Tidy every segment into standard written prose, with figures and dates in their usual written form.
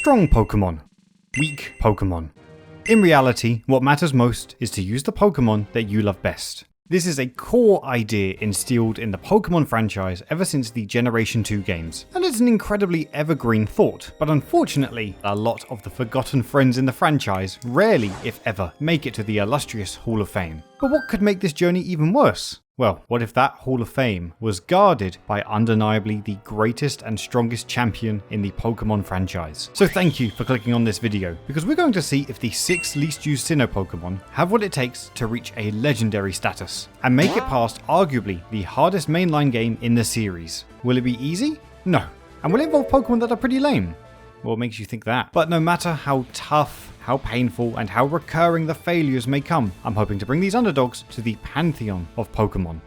Strong Pokémon. Weak Pokémon. In reality, what matters most is to use the Pokémon that you love best. This is a core idea instilled in the Pokémon franchise ever since the Generation 2 games, and it's an incredibly evergreen thought, but unfortunately, a lot of the forgotten friends in the franchise rarely, if ever, make it to the illustrious Hall of Fame. But what could make this journey even worse? Well, what if that Hall of Fame was guarded by undeniably the greatest and strongest champion in the Pokémon franchise? So thank you for clicking on this video, because we're going to see if the 6 least used Sinnoh Pokémon have what it takes to reach a legendary status, and make it past arguably the hardest mainline game in the series. Will it be easy? No. And will it involve Pokémon that are pretty lame? What makes you think that? But no matter how tough, how painful, and how recurring the failures may come, I'm hoping to bring these underdogs to the pantheon of Pokémon.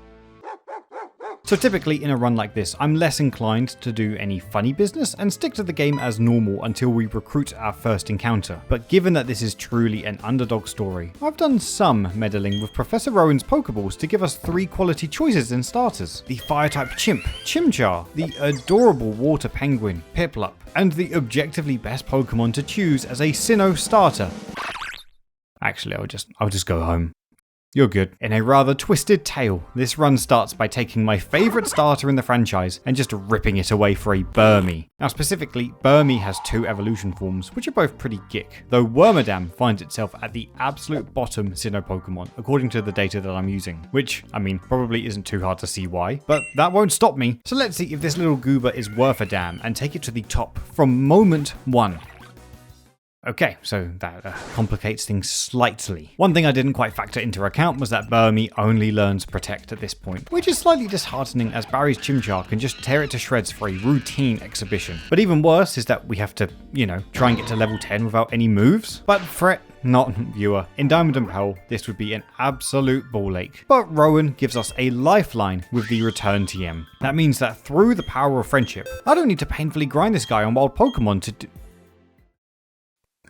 So typically in a run like this, I'm less inclined to do any funny business and stick to the game as normal until we recruit our first encounter. But given that this is truly an underdog story, I've done some meddling with Professor Rowan's Pokeballs to give us 3 quality choices in starters. The Fire-type Chimp, Chimchar, the adorable Water Penguin, Piplup, and the objectively best Pokemon to choose as a Sinnoh starter. Actually, I'll just go home. You're good. In a rather twisted tale, this run starts by taking my favourite starter in the franchise and just ripping it away for a Burmy. Now specifically, Burmy has 2 evolution forms, which are both pretty gick, though Wormadam finds itself at the absolute bottom Sinnoh Pokemon, according to the data that I'm using, which, I mean, probably isn't too hard to see why, but that won't stop me. So let's see if this little goober is worth a damn and take it to the top from moment 1. Okay, so that complicates things slightly. One thing I didn't quite factor into account was that Burmy only learns Protect at this point, which is slightly disheartening as Barry's Chimchar can just tear it to shreds for a routine exhibition. But even worse is that we have to, try and get to level 10 without any moves. But fret not, viewer. In Diamond and Pearl, this would be an absolute ball ache. But Rowan gives us a lifeline with the Return TM. That means that through the power of friendship, I don't need to painfully grind this guy on wild Pokemon to do...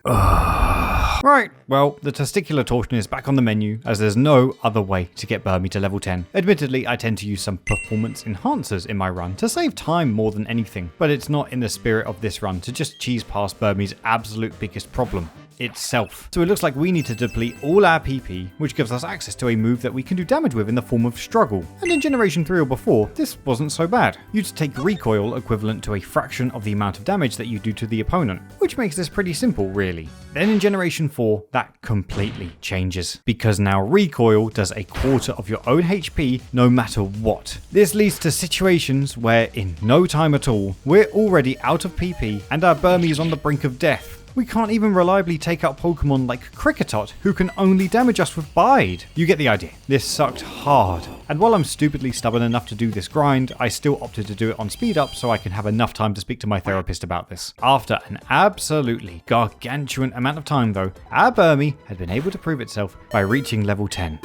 Right, well, the testicular torsion is back on the menu, as there's no other way to get Burmy to level 10. Admittedly, I tend to use some performance enhancers in my run to save time more than anything, but it's not in the spirit of this run to just cheese past Burmy's absolute biggest problem: itself. So it looks like we need to deplete all our PP, which gives us access to a move that we can do damage with in the form of Struggle. And in Generation 3 or before, this wasn't so bad. You'd take Recoil equivalent to a fraction of the amount of damage that you do to the opponent, which makes this pretty simple really. Then in Generation 4, that completely changes, because now Recoil does a quarter of your own HP no matter what. This leads to situations where in no time at all, we're already out of PP and our Burmy is on the brink of death. We can't even reliably take out Pokemon like Kricketot, who can only damage us with Bide. You get the idea. This sucked hard. And while I'm stupidly stubborn enough to do this grind, I still opted to do it on speed up so I can have enough time to speak to my therapist about this. After an absolutely gargantuan amount of time though, our Burmy had been able to prove itself by reaching level 10.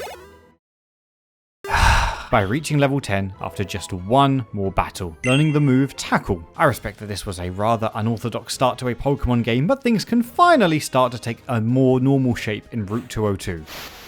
By reaching level 10 after just one more battle, learning the move Tackle. I respect that this was a rather unorthodox start to a Pokemon game, but things can finally start to take a more normal shape in Route 202.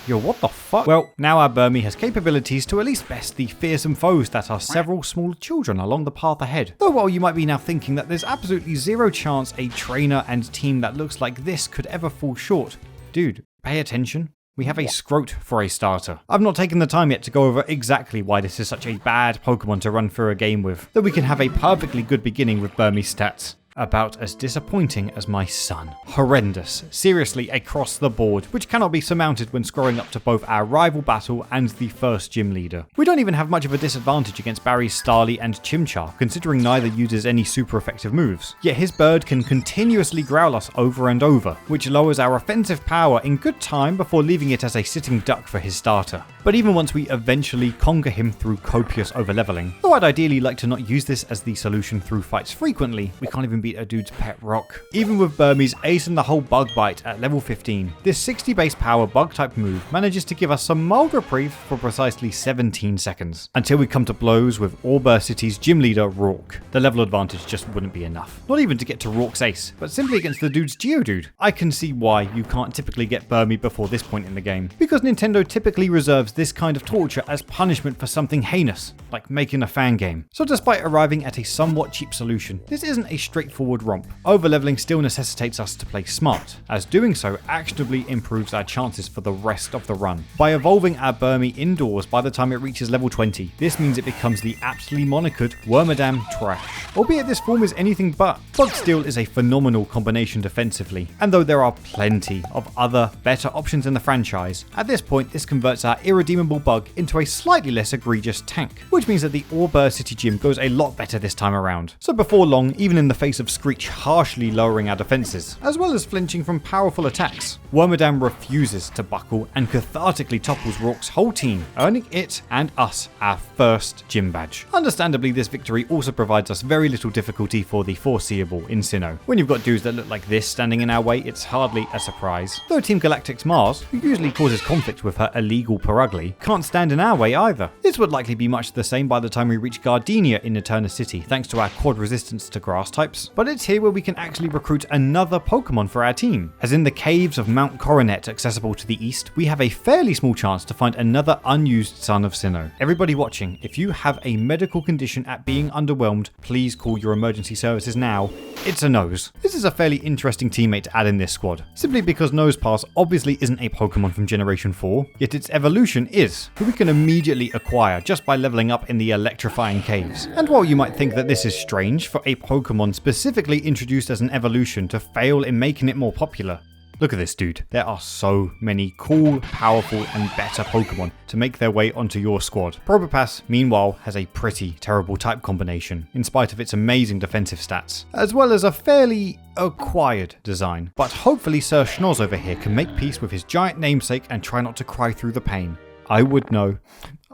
Yo, what the fuck? Well, now our Burmy has capabilities to at least best the fearsome foes that are several small children along the path ahead. Though while you might be now thinking that there's absolutely zero chance a trainer and team that looks like this could ever fall short, dude, pay attention. We have a Scroat for a starter. I've not taken the time yet to go over exactly why this is such a bad Pokemon to run through a game with, though we can have a perfectly good beginning with Burmy's stats. About as disappointing as my son. Horrendous. Seriously, across the board, which cannot be surmounted when scrolling up to both our rival battle and the first gym leader. We don't even have much of a disadvantage against Barry's Starly and Chimchar, considering neither uses any super effective moves. Yet his bird can continuously growl us over and over, which lowers our offensive power in good time before leaving it as a sitting duck for his starter. But even once we eventually conquer him through copious overleveling, though I'd ideally like to not use this as the solution through fights frequently, we can't even beat a dude's pet rock. Even with Burmy's ace in the hole Bug Bite at level 15, this 60 base power bug type move manages to give us some mild reprieve for precisely 17 seconds, until we come to blows with Veilstone City's gym leader Rourke. The level advantage just wouldn't be enough. Not even to get to Rourke's ace, but simply against the dude's Geodude. I can see why you can't typically get Burmy before this point in the game, because Nintendo typically reserves this kind of torture as punishment for something heinous, like making a fan game. So despite arriving at a somewhat cheap solution, this isn't a straightforward straightforward romp. Overleveling still necessitates us to play smart, as doing so actionably improves our chances for the rest of the run. By evolving our Burmy indoors by the time it reaches level 20, this means it becomes the aptly monikered Wormadam Trash. Albeit this form is anything but, Bug Steel is a phenomenal combination defensively, and though there are plenty of other better options in the franchise, at this point this converts our irredeemable Bug into a slightly less egregious tank, which means that the Veilstone City Gym goes a lot better this time around. So before long, even in the face of Screech harshly lowering our defenses, as well as flinching from powerful attacks, Wormadam refuses to buckle and cathartically topples Rourke's whole team, earning it and us our first gym badge. Understandably, this victory also provides us very little difficulty for the foreseeable in Sinnoh. When you've got dudes that look like this standing in our way, it's hardly a surprise. Though Team Galactic's Mars, who usually causes conflict with her illegal Perugly, can't stand in our way either. This would likely be much the same by the time we reach Gardenia in Eterna City, thanks to our quad resistance to grass types. But it's here where we can actually recruit another Pokemon for our team, as in the caves of Mount Coronet accessible to the east, we have a fairly small chance to find another unused son of Sinnoh. Everybody watching, if you have a medical condition at being underwhelmed, please call your emergency services now. It's a Nose. This is a fairly interesting teammate to add in this squad, simply because Nosepass obviously isn't a Pokemon from Generation 4, yet its evolution is, who we can immediately acquire just by leveling up in the electrifying caves. And while you might think that this is strange for a Pokemon specifically introduced as an evolution to fail in making it more popular, look at this dude. There are so many cool, powerful, and better Pokemon to make their way onto your squad. Probopass, meanwhile, has a pretty terrible type combination, in spite of its amazing defensive stats, as well as a fairly acquired design. But hopefully Sir Schnoz over here can make peace with his giant namesake and try not to cry through the pain. I would know.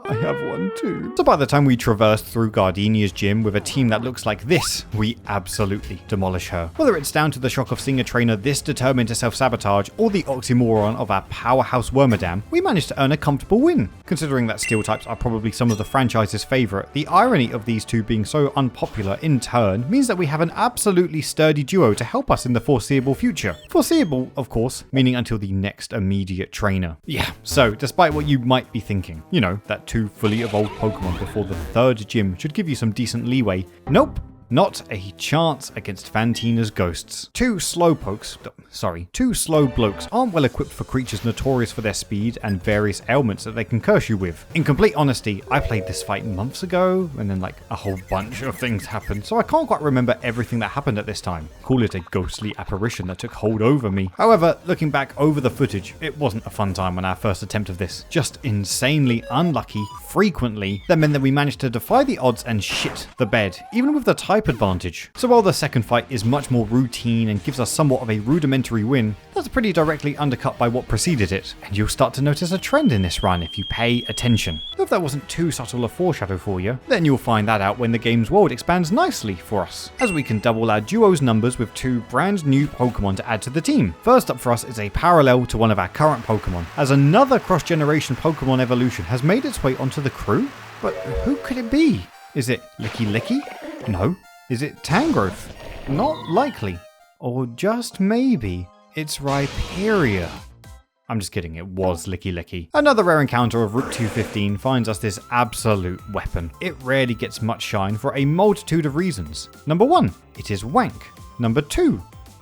I have one too. So by the time we traverse through Gardenia's gym with a team that looks like this, we absolutely demolish her. Whether it's down to the shock of seeing a trainer this determined to self-sabotage or the oxymoron of our powerhouse Wormadam, we managed to earn a comfortable win. Considering that steel types are probably some of the franchise's favourite, the irony of these two being so unpopular in turn means that we have an absolutely sturdy duo to help us in the foreseeable future. Foreseeable, of course, meaning until the next immediate trainer. Yeah, so despite what you might be thinking, you know, that two fully evolved Pokemon before the third gym should give you some decent leeway. Nope. Not a chance against Fantina's ghosts. Two slow blokes aren't well equipped for creatures notorious for their speed and various ailments that they can curse you with. In complete honesty, I played this fight months ago, and then like a whole bunch of things happened, so I can't quite remember everything that happened at this time. Call it a ghostly apparition that took hold over me. However, looking back over the footage, it wasn't a fun time on our first attempt of this. Just insanely unlucky, frequently, that meant that we managed to defy the odds and shit the bed, even with the type advantage. So while the second fight is much more routine and gives us somewhat of a rudimentary win, that's pretty directly undercut by what preceded it, and you'll start to notice a trend in this run if you pay attention. If that wasn't too subtle a foreshadow for you, then you'll find that out when the game's world expands nicely for us, as we can double our duo's numbers with two brand new Pokemon to add to the team. First up for us is a parallel to one of our current Pokemon, as another cross-generation Pokemon evolution has made its way onto the crew. But who could it be? Is it Licky? No. Is it Tangrowth? Not likely. Or just maybe, it's Rhyperior. I'm just kidding, it was Licky. Another rare encounter of Route 215 finds us this absolute weapon. It rarely gets much shine for a multitude of reasons. Number 1, it is wank. Number 2,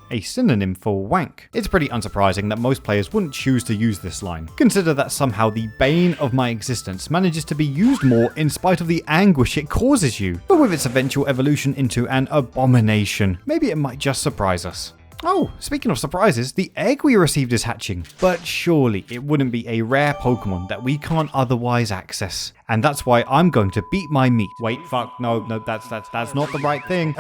a synonym for wank. It's pretty unsurprising that most players wouldn't choose to use this line. Consider that somehow the bane of my existence manages to be used more in spite of the anguish it causes you, but with its eventual evolution into an abomination, maybe it might just surprise us. Oh, speaking of surprises, the egg we received is hatching. But surely it wouldn't be a rare Pokemon that we can't otherwise access. And that's why I'm going to beat my meat. Wait, fuck, no, that's not the right thing.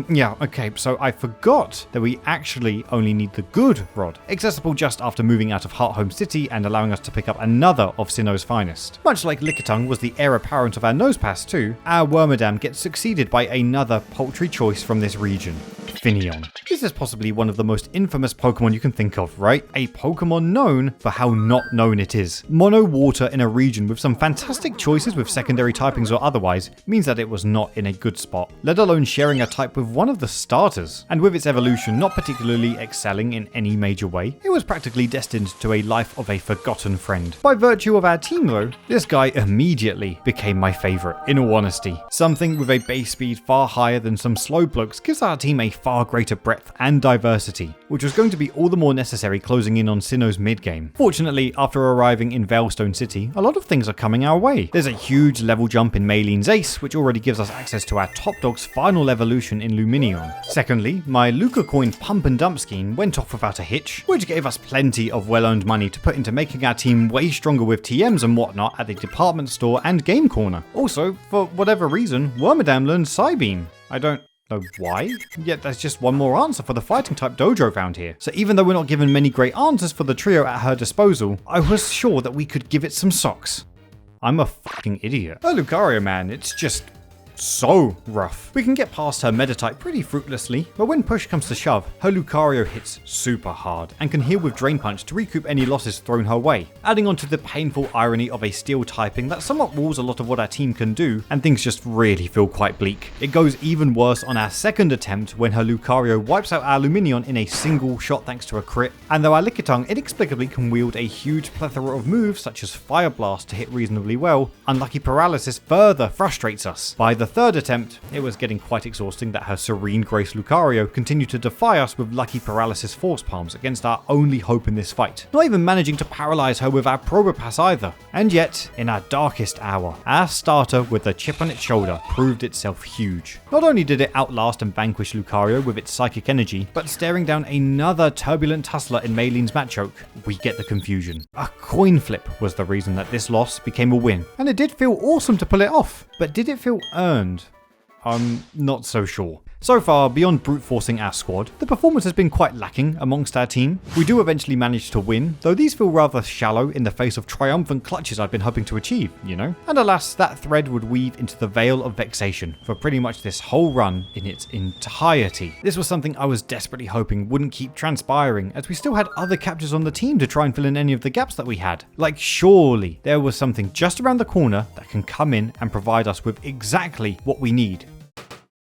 Yeah, okay, so I forgot that we actually only need the good rod, accessible just after moving out of Hoenn City and allowing us to pick up another of Sinnoh's finest. Much like Lickitung was the heir apparent of our Nosepass too, our Wormadam gets succeeded by another paltry choice from this region. Finneon. This is possibly one of the most infamous Pokemon you can think of, right? A Pokemon known for how not known it is. Mono water in a region with some fantastic choices with secondary typings or otherwise means that it was not in a good spot, let alone sharing a type with one of the starters. And with its evolution not particularly excelling in any major way, it was practically destined to a life of a forgotten friend. By virtue of our team though, this guy immediately became my favourite, in all honesty. Something with a base speed far higher than some slow blokes gives our team a far greater breadth and diversity, which was going to be all the more necessary closing in on Sinnoh's mid-game. Fortunately, after arriving in Veilstone City, a lot of things are coming our way. There's a huge level jump in Maylene's Ace, which already gives us access to our top dog's final evolution in Lumineon. Secondly, my Luca coin pump and dump scheme went off without a hitch, which gave us plenty of well-earned money to put into making our team way stronger with TMs and whatnot at the department store and game corner. Also, for whatever reason, Wormadam learned Psybeam. I don't know why, yet there's just one more answer for the fighting type dojo found here. So even though we're not given many great answers for the trio at her disposal, I was sure that we could give it some socks. I'm a fucking idiot. Oh, Lucario, man, it's just so rough. We can get past her Meta-type pretty fruitlessly, but when push comes to shove, her Lucario hits super hard and can heal with Drain Punch to recoup any losses thrown her way, adding on to the painful irony of a steel typing that somewhat rules a lot of what our team can do, and things just really feel quite bleak. It goes even worse on our second attempt when her Lucario wipes out our Lumineon in a single shot thanks to a crit, and though our Lickitung inexplicably can wield a huge plethora of moves such as Fire Blast to hit reasonably well, Unlucky Paralysis further frustrates us. By the third attempt, it was getting quite exhausting that her Serene Grace Lucario continued to defy us with Lucky Paralysis Force Palms against our only hope in this fight, not even managing to paralyze her with our Probopass either. And yet, in our darkest hour, our starter with a chip on its shoulder proved itself huge. Not only did it outlast and vanquish Lucario with its psychic energy, but staring down another turbulent tussler in Maylene's Machoke, we get the confusion. A coin flip was the reason that this loss became a win, and it did feel awesome to pull it off, but did it feel earned? I'm not so sure. So far, beyond brute forcing our squad, the performance has been quite lacking amongst our team. We do eventually manage to win, though these feel rather shallow in the face of triumphant clutches I've been hoping to achieve, you know? And alas, that thread would weave into the Veil of Vexation for pretty much this whole run in its entirety. This was something I was desperately hoping wouldn't keep transpiring, as we still had other captures on the team to try and fill in any of the gaps that we had. Like, surely there was something just around the corner that can come in and provide us with exactly what we need.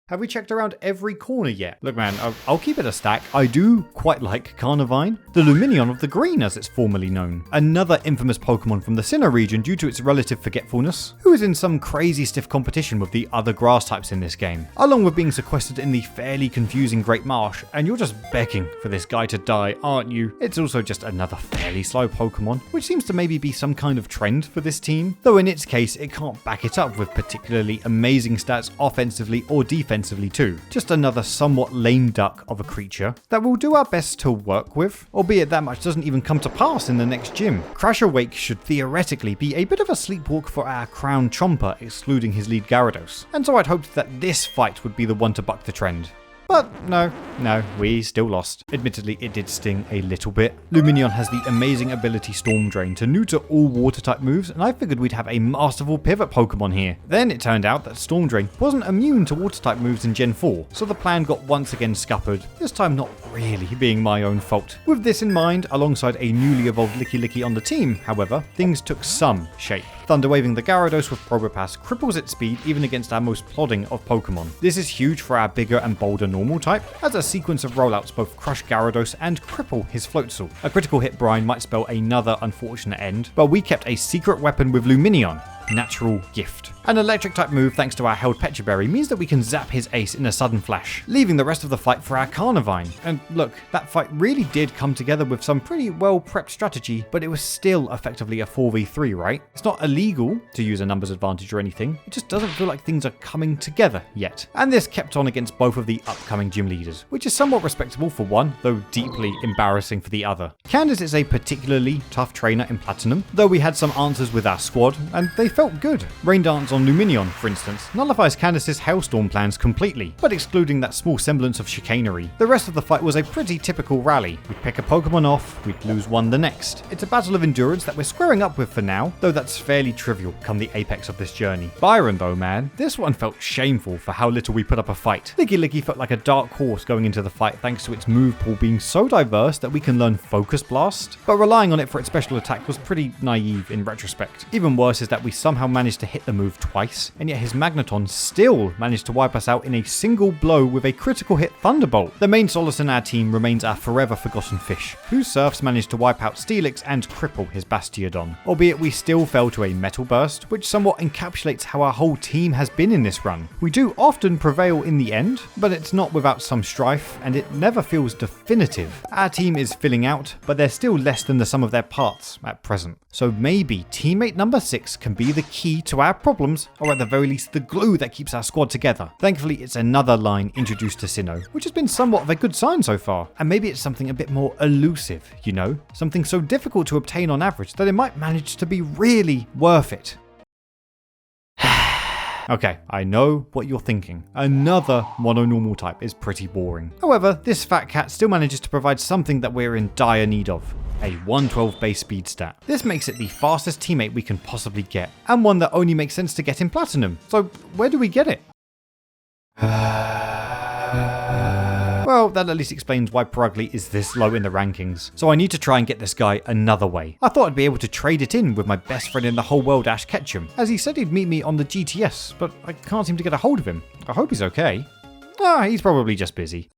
Have we checked around every corner yet? Look man, I'll keep it a stack. I do quite like Carnivine, the Lumineon of the Green as it's formerly known. Another infamous Pokemon from the Sinnoh region due to its relative forgetfulness, who is in some crazy stiff competition with the other grass types in this game, along with being sequestered in the fairly confusing Great Marsh, and you're just begging for this guy to die, aren't you? It's also just another fairly slow Pokemon, which seems to maybe be some kind of trend for this team, though in its case it can't back it up with particularly amazing stats offensively or defensively too. Just another somewhat lame duck of a creature that we'll do our best to work with, albeit that much doesn't even come to pass in the next gym. Crash Awake should theoretically be a bit of a sleepwalk for our Crown Chomper, excluding his lead Gyarados, and so I'd hoped that this fight would be the one to buck the trend. But no, we still lost. Admittedly, it did sting a little bit. Lumineon has the amazing ability Storm Drain to neuter all water type moves, and I figured we'd have a masterful pivot Pokemon here. Then it turned out that Storm Drain wasn't immune to water type moves in Gen 4, so the plan got once again scuppered, this time not really being my own fault. With this in mind, alongside a newly evolved Licky on the team, however, things took some shape. Thunderwaving the Gyarados with Probopass cripples its speed even against our most plodding of Pokemon. This is huge for our bigger and bolder normal type, as a sequence of rollouts both crush Gyarados and cripple his Floatzel. A critical hit Brine might spell another unfortunate end, but we kept a secret weapon with Lumineon. Natural Gift. An electric type move thanks to our held Pecha Berry means that we can zap his ace in a sudden flash, leaving the rest of the fight for our Carnivine. And look, that fight really did come together with some pretty well prepped strategy, but it was still effectively a 4v3, right? It's not illegal to use a numbers advantage or anything, it just doesn't feel like things are coming together yet. And this kept on against both of the upcoming gym leaders, which is somewhat respectable for one, though deeply embarrassing for the other. Candice is a particularly tough trainer in Platinum, though we had some answers with our squad, and they felt good. Rain Dance on Luminion, for instance, nullifies Candice's Hailstorm plans completely, but excluding that small semblance of chicanery. The rest of the fight was a pretty typical rally. We'd pick a Pokemon off, we'd lose one the next. It's a battle of endurance that we're squaring up with for now, though that's fairly trivial come the apex of this journey. Byron though, man, this one felt shameful for how little we put up a fight. Licky felt like a dark horse going into the fight thanks to its move pool being so diverse that we can learn Focus Blast, but relying on it for its special attack was pretty naive in retrospect. Even worse is that we somehow managed to hit the move twice, and yet his Magneton still managed to wipe us out in a single blow with a critical hit Thunderbolt. The main solace in our team remains our forever forgotten fish, whose Surfs managed to wipe out Steelix and cripple his Bastiodon, albeit we still fell to a Metal Burst, which somewhat encapsulates how our whole team has been in this run. We do often prevail in the end, but it's not without some strife, and it never feels definitive. Our team is filling out, but they're still less than the sum of their parts at present. So maybe teammate number 6 can be the key to our problems, or at the very least the glue that keeps our squad together. Thankfully it's another line introduced to Sinnoh, which has been somewhat of a good sign so far, and maybe it's something a bit more elusive, you know? Something so difficult to obtain on average that it might manage to be really worth it. Okay, I know what you're thinking. Another mono-normal type is pretty boring. However, this fat cat still manages to provide something that we're in dire need of. A 112 base speed stat. This makes it the fastest teammate we can possibly get, and one that only makes sense to get in Platinum. So where do we get it? Well, that at least explains why Purugly is this low in the rankings. So I need to try and get this guy another way. I thought I'd be able to trade it in with my best friend in the whole world, Ash Ketchum, as he said he'd meet me on the GTS, but I can't seem to get a hold of him. I hope he's okay. He's probably just busy.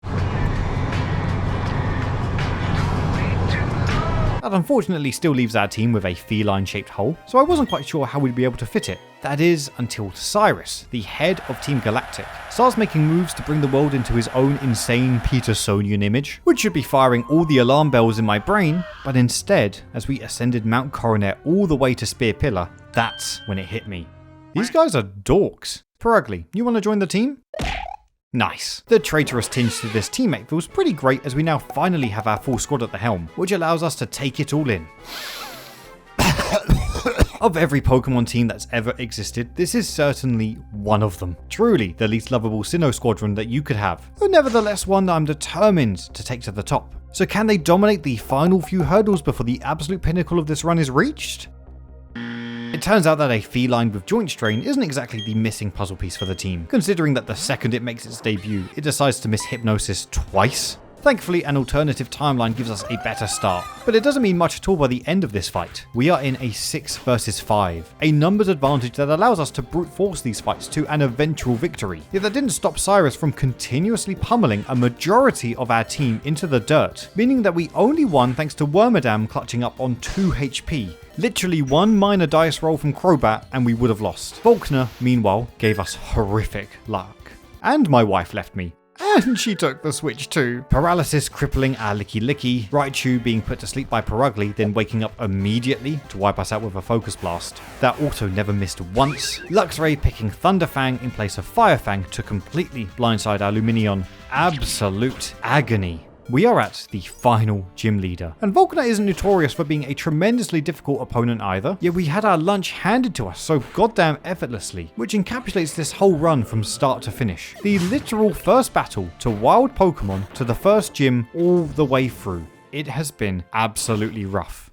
That unfortunately still leaves our team with a feline-shaped hole, so I wasn't quite sure how we'd be able to fit it. That is, until Cyrus, the head of Team Galactic, starts making moves to bring the world into his own insane Petersonian image, which should be firing all the alarm bells in my brain, but instead, as we ascended Mount Coronet all the way to Spear Pillar, that's when it hit me. These guys are dorks. Purugly, you want to join the team? Nice. The traitorous tinge to this teammate feels pretty great as we now finally have our full squad at the helm, which allows us to take it all in. Of every Pokemon team that's ever existed, this is certainly one of them. Truly the least lovable Sinnoh squadron that you could have, but nevertheless one that I'm determined to take to the top. So can they dominate the final few hurdles before the absolute pinnacle of this run is reached? It turns out that a feline with joint strain isn't exactly the missing puzzle piece for the team, considering that the second it makes its debut, it decides to miss Hypnosis twice. Thankfully, an alternative timeline gives us a better start, but it doesn't mean much at all by the end of this fight. We are in a 6 versus 5, a numbers advantage that allows us to brute force these fights to an eventual victory. Yet that didn't stop Cyrus from continuously pummeling a majority of our team into the dirt, meaning that we only won thanks to Wormadam clutching up on 2 HP. Literally one minor dice roll from Crobat and we would have lost. Volkner, meanwhile, gave us horrific luck. And my wife left me. And she took the switch too. Paralysis crippling our Licky, Raichu being put to sleep by Purugly, then waking up immediately to wipe us out with a Focus Blast. That auto never missed once. Luxray picking Thunderfang in place of Firefang to completely blindside our Luminion. Absolute agony. We are at the final gym leader, and Volkner isn't notorious for being a tremendously difficult opponent either, yet we had our lunch handed to us so goddamn effortlessly, which encapsulates this whole run from start to finish. The literal first battle to wild Pokemon to the first gym all the way through. It has been absolutely rough.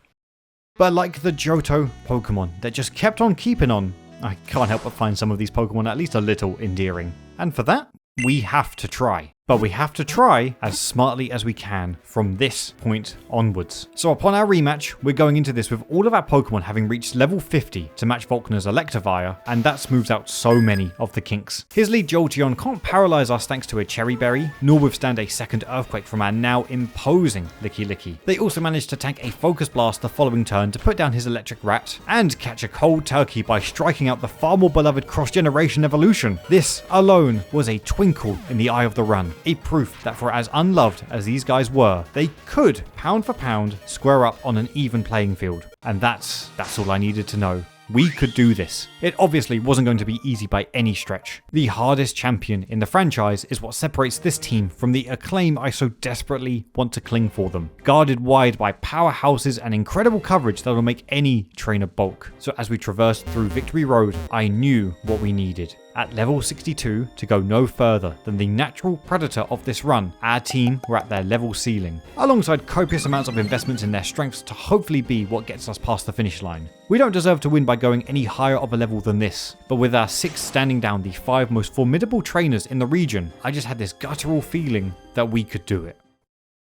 But like the Johto Pokemon that just kept on keeping on, I can't help but find some of these Pokemon at least a little endearing. And for that, we have to try. But we have to try as smartly as we can from this point onwards. So upon our rematch, we're going into this with all of our Pokemon having reached level 50 to match Volkner's Electivire, and that smooths out so many of the kinks. His lead Jolteon can't paralyze us thanks to a Cherry Berry, nor withstand a second Earthquake from our now imposing Licky. They also managed to tank a Focus Blast the following turn to put down his Electric Rat, and catch a cold turkey by striking out the far more beloved cross-generation evolution. This alone was a twinkle in the eye of the run. A proof that for as unloved as these guys were, they could, pound for pound, square up on an even playing field. And that's all I needed to know. We could do this. It obviously wasn't going to be easy by any stretch. The hardest champion in the franchise is what separates this team from the acclaim I so desperately want to cling for them. Guarded wide by powerhouses and incredible coverage that will make any trainer balk. So as we traversed through Victory Road, I knew what we needed. At level 62, to go no further than the natural predator of this run, our team were at their level ceiling, alongside copious amounts of investments in their strengths to hopefully be what gets us past the finish line. We don't deserve to win by going any higher of a level than this, but with our 6 standing down the 5 most formidable trainers in the region, I just had this guttural feeling that we could do it.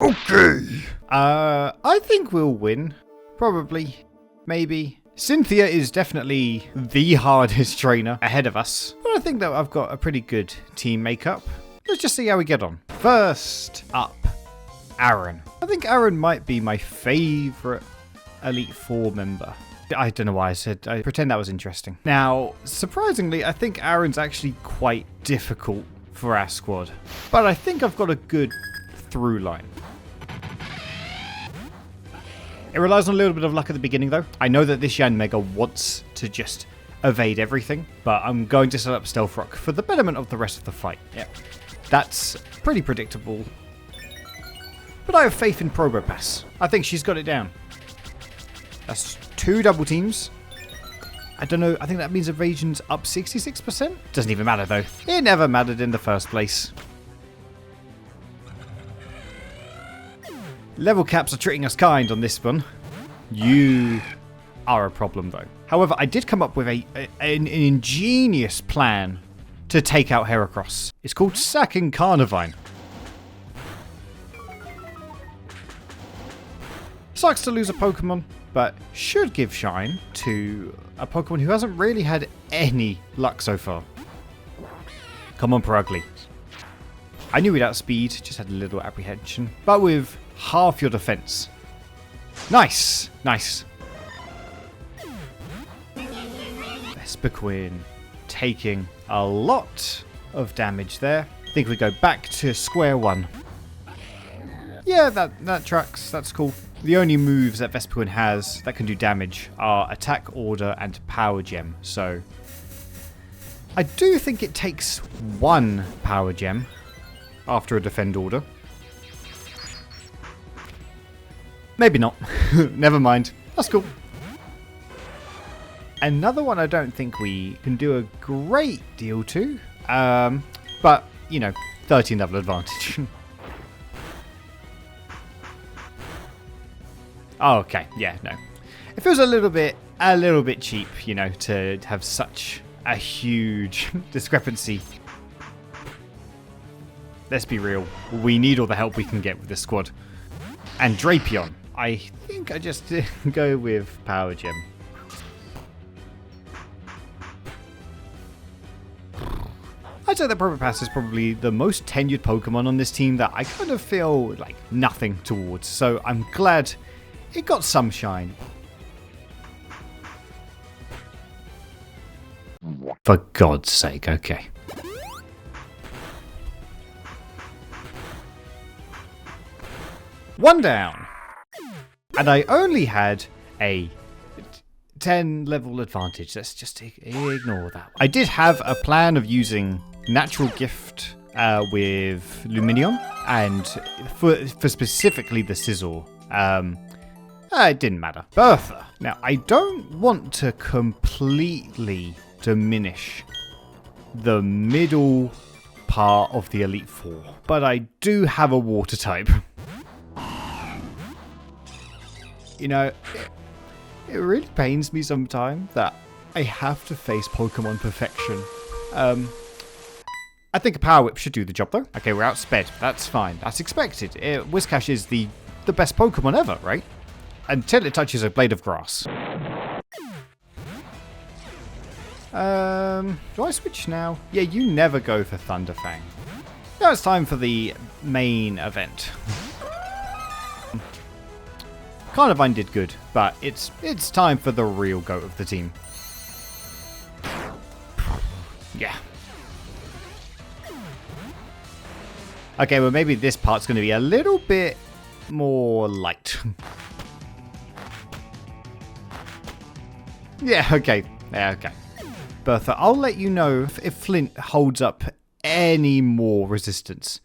Okay. I think we'll win. Probably. Maybe. Cynthia is definitely the hardest trainer ahead of us, but I think that I've got a pretty good team makeup. Let's just see how we get on. First up, Aaron. I think Aaron might be my favourite Elite Four member. I don't know why I pretend that was interesting. Now, surprisingly, I think Aaron's actually quite difficult for our squad, but I think I've got a good through line. It relies on a little bit of luck at the beginning, though. I know that this Yanmega wants to just evade everything, but I'm going to set up Stealth Rock for the betterment of the rest of the fight. Yeah, that's pretty predictable. But I have faith in Probopass. I think she's got it down. That's 2 double teams. I don't know, I think that means evasion's up 66%? Doesn't even matter, though. It never mattered in the first place. Level caps are treating us kind on this one. You are a problem, though. However, I did come up with an ingenious plan to take out Heracross. It's called sacking Carnivine. Sucks to lose a Pokemon, but should give shine to a Pokemon who hasn't really had any luck so far. Come on, Perugly. I knew we'd outspeed, just had a little apprehension, but with half your defense. Nice, nice. Vespiquen taking a lot of damage there. I think we go back to square one. Yeah, that tracks. That's cool. The only moves that Vespiquen has that can do damage are Attack Order and Power Gem. So I do think it takes 1 Power Gem after a Defend Order. Maybe not. Never mind. That's cool. Another one I don't think we can do a great deal to. But, you know, 13 level advantage. Oh, okay. Yeah, no. It feels a little bit cheap, you know, to have such a huge discrepancy. Let's be real. We need all the help we can get with this squad. And Drapion. I think I just go with Power Gem. I'd say that Probopass is probably the most tenured Pokemon on this team that I kind of feel like nothing towards. So I'm glad it got some shine. For God's sake, okay. One down. And I only had a 10 level advantage. Let's just ignore that. I did have a plan of using Natural Gift with Luminion and for specifically the Sizzle. It didn't matter. Bertha. Now, I don't want to completely diminish the middle part of the Elite Four, but I do have a Water type. You know, it really pains me sometimes that I have to face Pokemon perfection. I think a Power Whip should do the job, though. Okay, we're outsped. That's fine. That's expected. Whiscash is the best Pokemon ever, right? Until it touches a blade of grass. Do I switch now? Yeah, you never go for Thunderfang. Now it's time for the main event. Carnivine did good, but it's time for the real goat of the team. Yeah. Okay, well maybe this part's going to be a little bit more light. Yeah, okay. Yeah, okay. Bertha, I'll let you know if Flint holds up any more resistance.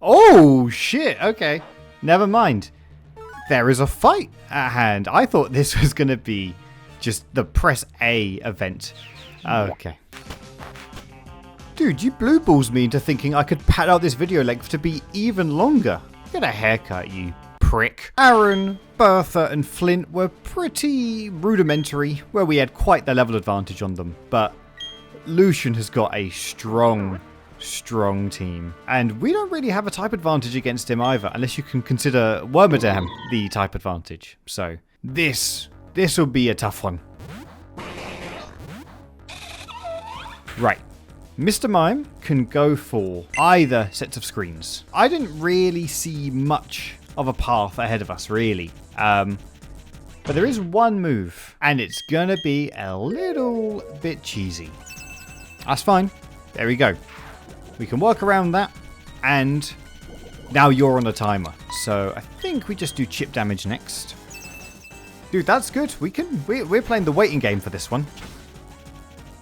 Oh, shit. Okay. Never mind. There is a fight at hand. I thought this was going to be just the press A event. Okay. Dude, you blue balls me into thinking I could pad out this video length to be even longer. Get a haircut, you prick. Aaron, Bertha, and Flint were pretty rudimentary, where we had quite the level advantage on them. But Lucian has got a strong team. And we don't really have a type advantage against him either, unless you can consider Wormadam the type advantage. So this will be a tough one. Right. Mr. Mime can go for either sets of screens. I didn't really see much of a path ahead of us, really. But there is one move, and it's gonna be a little bit cheesy. That's fine. There we go. We can work around that, and now you're on a timer. So I think we just do chip damage next. Dude, that's good. We're playing the waiting game for this one.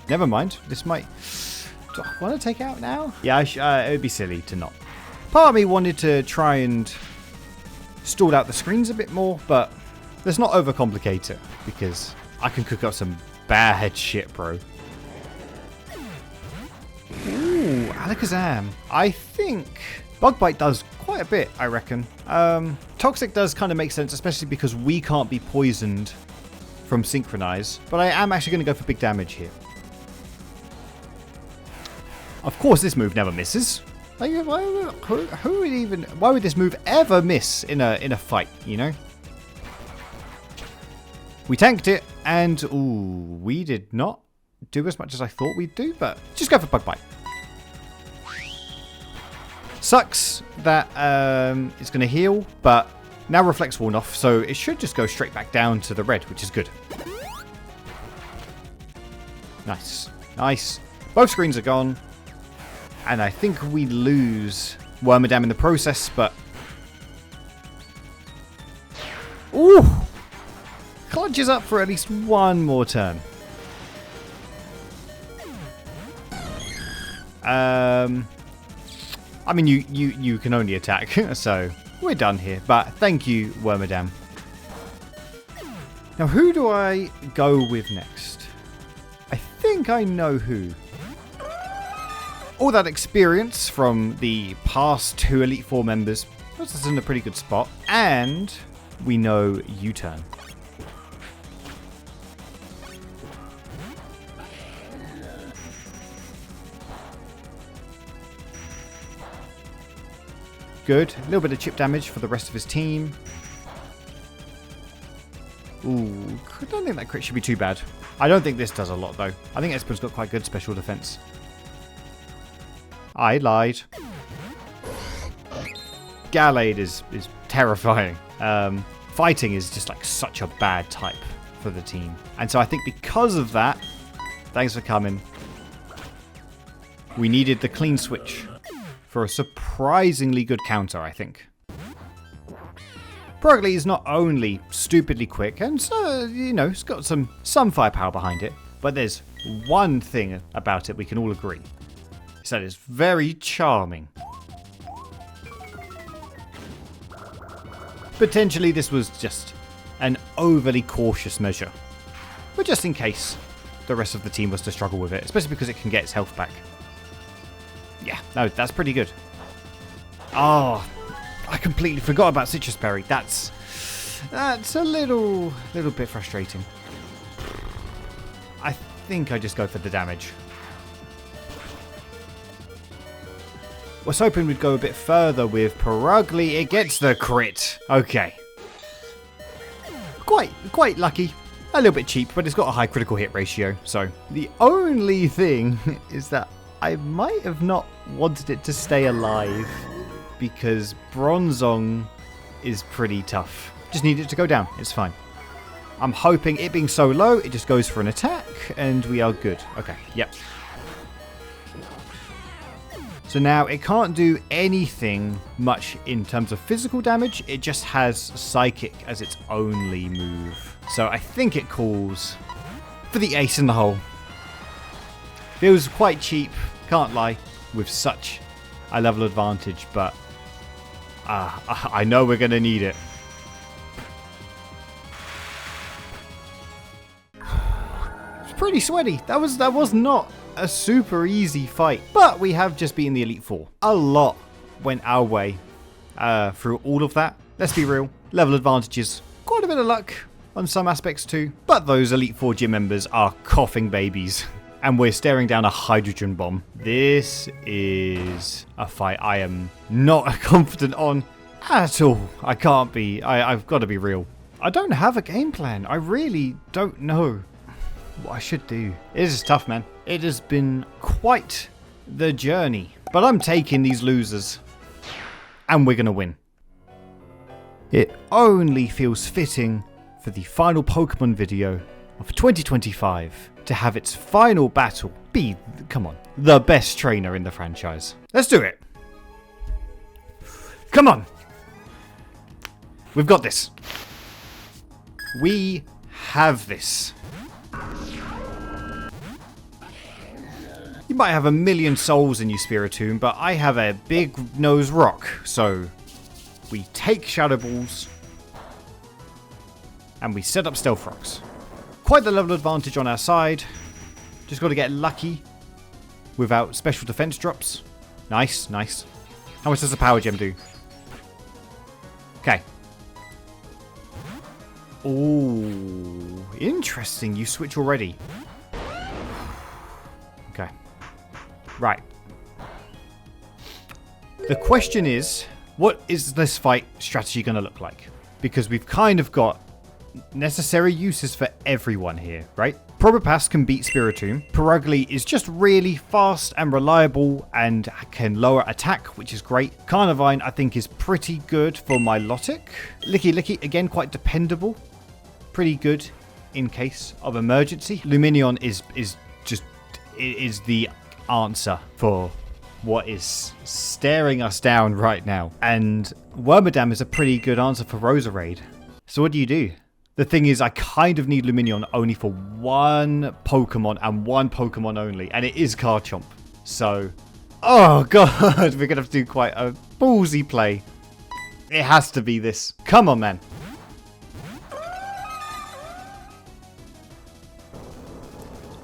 Never mind. This might... Do I want to take out now? Yeah, it would be silly to not. Part of me wanted to try and stall out the screens a bit more, but let's not overcomplicate it, because I can cook up some bad shit, bro. Ooh, Alakazam. I think Bug Bite does quite a bit, I reckon. Toxic does kind of make sense, especially because we can't be poisoned from Synchronize, but I am actually going to go for big damage here. Of course, this move never misses. Like, who would even? Why would this move ever miss in a fight? You know. We tanked it, and ooh, we did not do as much as I thought we'd do. But just go for Bug Bite. Sucks that it's going to heal, but now Reflect's worn off, so it should just go straight back down to the red, which is good. Nice, nice. Both screens are gone. And I think we lose Wormadam in the process, but... Ooh! Clutches up for at least one more turn. I mean, you can only attack, so we're done here. But thank you, Wormadam. Now, who do I go with next? I think I know who. All that experience from the past 2 Elite Four members puts us in a pretty good spot. And we know U-turn. Good. A little bit of chip damage for the rest of his team. Ooh, I don't think that crit should be too bad. I don't think this does a lot, though. I think Espen's got quite good special defense. I lied. Gallade is terrifying. Fighting is just like such a bad type for the team. And so I think because of that, thanks for coming, we needed the clean switch for a surprisingly good counter, I think. Purugly is not only stupidly quick, and so, you know, it's got some firepower behind it, but there's one thing about it we can all agree. So it's very charming. Potentially this was just an overly cautious measure, but just in case the rest of the team was to struggle with it, especially because it can get its health back. Yeah, no, that's pretty good. Oh, I completely forgot about Citrus Berry. That's a little bit frustrating. I think I just go for the damage. Was hoping we'd go a bit further with Purugly. It gets the crit. Okay. Quite lucky. A little bit cheap, but it's got a high critical hit ratio. So the only thing is that I might have not wanted it to stay alive because Bronzong is pretty tough. Just need it to go down. It's fine. I'm hoping it being so low, it just goes for an attack and we are good. Okay, yep. So now it can't do anything much in terms of physical damage. It just has Psychic as its only move. So I think it calls for the ace in the hole. Feels quite cheap, can't lie, with such a level advantage, but I know we're going to need it. It's pretty sweaty. That was not a super easy fight, but we have just beaten the Elite Four. A lot went our way through all of that. Let's be real, level advantages, quite a bit of luck on some aspects too, but those Elite Four gym members are coughing babies. And we're staring down a hydrogen bomb. This is a fight I am not confident on at all. I can't be. I've got to be real. I don't have a game plan. I really don't know what I should do. It is tough, man. It has been quite the journey. But I'm taking these losers. And we're going to win. It only feels fitting for the final Pokemon video of 2025 to have its final battle be, come on, the best trainer in the franchise. Let's do it. Come on. We've got this. We have this. You might have a million souls in you, Spiritomb, but I have a big nose rock. So we take Shadow Balls and we set up Stealth Rocks. Quite the level advantage on our side. Just got to get lucky without special defense drops. Nice, nice. How much does the Power Gem do? Okay. Ooh, interesting. You switch already. Okay. Right. The question is, what is this fight strategy going to look like? Because we've kind of got necessary uses for everyone here, right? Probopass can beat Spiritomb. Perugly is just really fast and reliable and can lower attack, which is great. Carnivine, I think, is pretty good for Milotic. Licky Licky, again, quite dependable. Pretty good in case of emergency. Lumineon is the answer for what is staring us down right now. And Wormadam is a pretty good answer for Roserade. So what do you do? The thing is, I kind of need Lumineon only for one Pokemon and one Pokemon only, and it is Garchomp. So, oh god, we're going to have to do quite a ballsy play. It has to be this. Come on, man.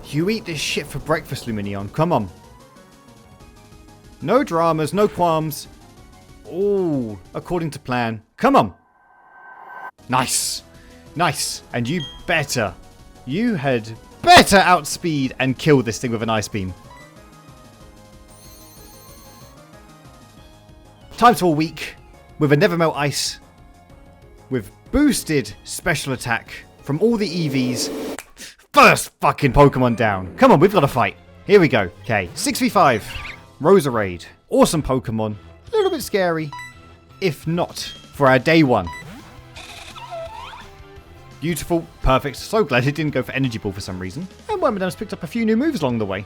You eat this shit for breakfast, Lumineon. Come on. No dramas, no qualms. Oh, according to plan. Come on. Nice. Nice. And you had better outspeed and kill this thing with an Ice Beam. Time to a week with a Nevermelt Ice. With boosted special attack from all the EVs. First fucking Pokemon down. Come on, we've got to fight. Here we go. Okay, 6v5. Roserade. Awesome Pokemon. A little bit scary. If not for our day one. Beautiful, perfect. So glad it didn't go for Energy Ball for some reason. And Wormadam's picked up a few new moves along the way.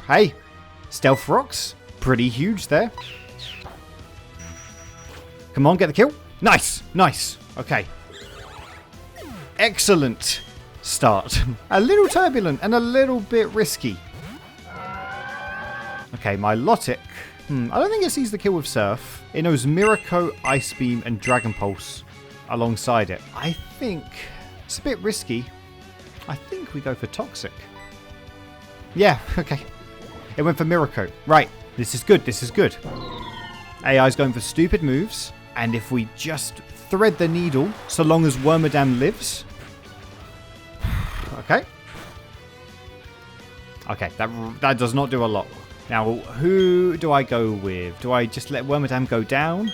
Hey, Stealth Rocks. Pretty huge there. Come on, get the kill. Nice, nice. Okay. Excellent start. A little turbulent and a little bit risky. Okay, Milotic. I don't think it sees the kill with Surf. It knows Miracle, Ice Beam, and Dragon Pulse alongside it. I think it's a bit risky. I think we go for Toxic. Yeah, okay. It went for Miracle. Right, this is good, this is good. AI's going for stupid moves. And if we just thread the needle, so long as Wormadam lives. Okay. Okay, that does not do a lot. Now, who do I go with? Do I just let Wormadam go down?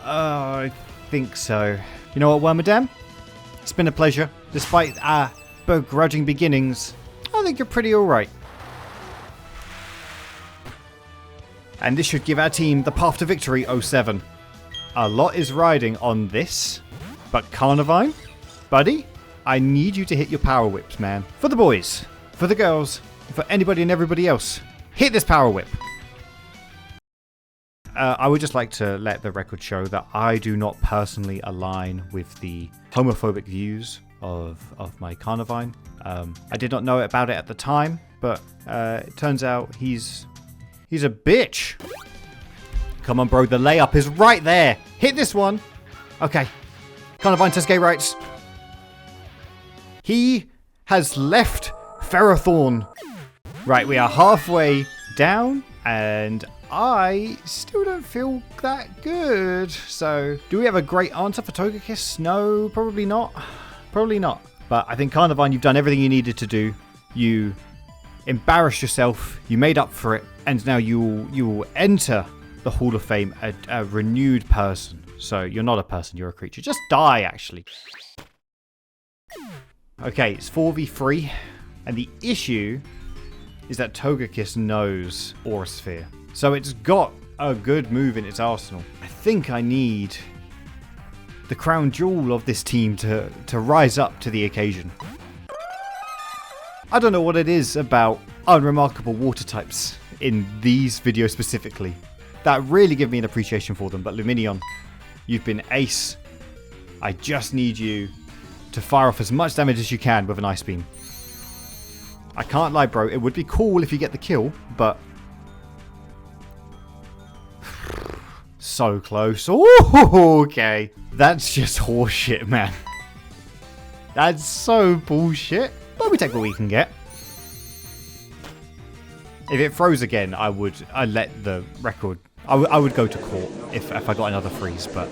I think so. You know what, Wormadam? It's been a pleasure. Despite our begrudging beginnings, I think you're pretty alright. And this should give our team the path to victory 07. A lot is riding on this. But Carnivine, buddy, I need you to hit your power whips, man. For the boys, for the girls, for anybody and everybody else. Hit this power whip. I would just like to let the record show that I do not personally align with the homophobic views of my Carnivine. I did not know about it at the time, but it turns out he's a bitch. Come on, bro. The layup is right there. Hit this one. Okay. Carnivine says gay rights. He has left Ferrothorn. Right, we are halfway down, and I still don't feel that good. So, do we have a great answer for Togekiss? No, probably not. Probably not. But I think Carnivine, you've done everything you needed to do. You embarrassed yourself. You made up for it. And now you will enter the Hall of Fame a renewed person. So, you're not a person, you're a creature. Just die, actually. Okay, it's 4v3. And the issue is that Togekiss knows Aura Sphere. So it's got a good move in its arsenal. I think I need the crown jewel of this team to rise up to the occasion. I don't know what it is about unremarkable water types in these videos specifically that really give me an appreciation for them. But Luminion, you've been ace. I just need you to fire off as much damage as you can with an Ice Beam. I can't lie, bro. It would be cool if you get the kill, but so close. Oh, okay. That's just horseshit, man. That's so bullshit. But we take what we can get. If it froze again, I'd let the record. I would go to court if I got another freeze, but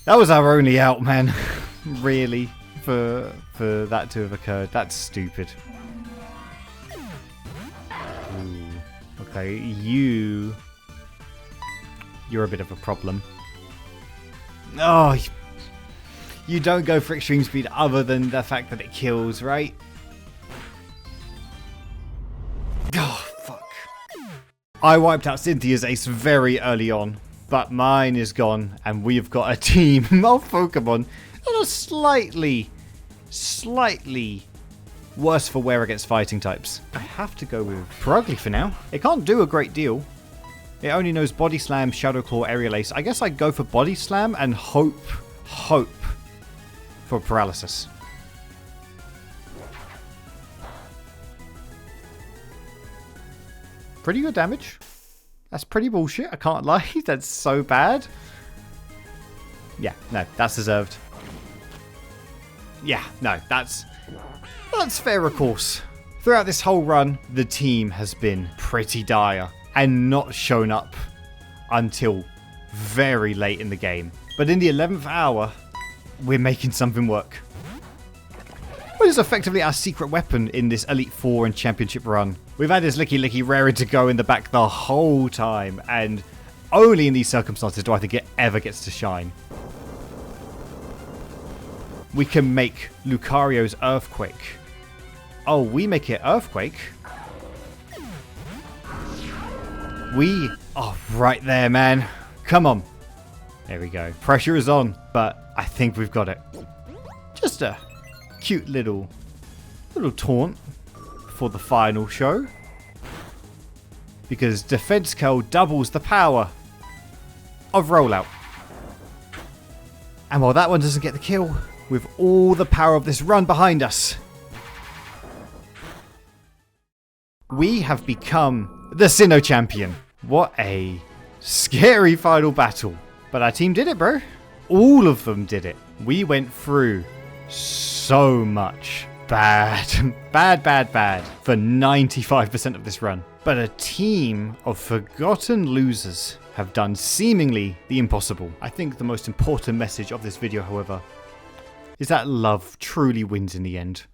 that was our only out, man. Really, for that to have occurred. That's stupid. Ooh. Okay, you're a bit of a problem. Oh, you don't go for extreme speed other than the fact that it kills, right? Oh, fuck. I wiped out Cynthia's ace very early on, but mine is gone, and we've got a team of Pokemon that are slightly worse for wear against fighting types. I have to go with Purugly for now. It can't do a great deal. It only knows Body Slam, Shadow Claw, Aerial Ace. I guess I'd go for Body Slam and hope for Paralysis. Pretty good damage. That's pretty bullshit, I can't lie. That's so bad. Yeah, no, that's deserved. Yeah, no, that's fair, of course. Throughout this whole run, the team has been pretty dire and not shown up until very late in the game. But in the 11th hour, we're making something work. What is effectively our secret weapon in this Elite Four and Championship run? We've had this Licky raring to go in the back the whole time, and only in these circumstances do I think it ever gets to shine. We can make Lucario's Earthquake. Oh, we make it Earthquake? Oh, right there, man. Come on. There we go. Pressure is on, but I think we've got it. Just a cute little taunt for the final show. Because Defense Curl doubles the power of Rollout. And while that one doesn't get the kill, with all the power of this run behind us, we have become the Sinnoh champion. What a scary final battle. But our team did it, bro. All of them did it. We went through so much bad for 95% of this run. But a team of forgotten losers have done seemingly the impossible. I think the most important message of this video, however, is that love truly wins in the end.